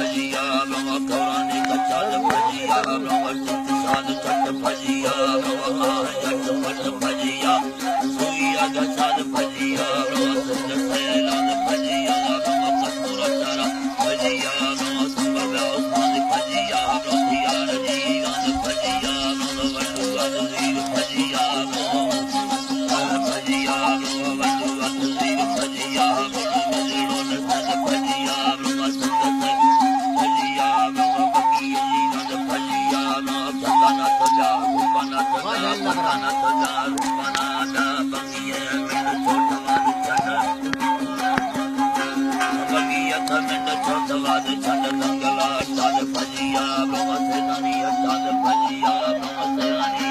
भजिया बाबा कौरानी का चाल भजिया बाबा चित साल चट भजिया बाबा जट पट भजिया सुइया का चाल भजिया बाबा सुंदर सैलाल भजिया बाबा कस्तूरा चारा भजिया बाबा संभव उस्मान भजिया बाबा प्यार जीवन भजिया बाबा वड्डू अजीर भजिया बाबा भजिया बाबा वड्डू अजीर भजिया बाबा मजरो नजर भजिया बाबा सुंदर भजिया बाबा बकी जीवन भजिया बाबा भगना तजा रूपना तजा भगना तजा रूपना दा बकिए में छोटवाद चढ़ बकिए में छोटवाद चढ़ गंगला चाल भजिया बाबा सेनानी चाल भजिया बाबा सेनानी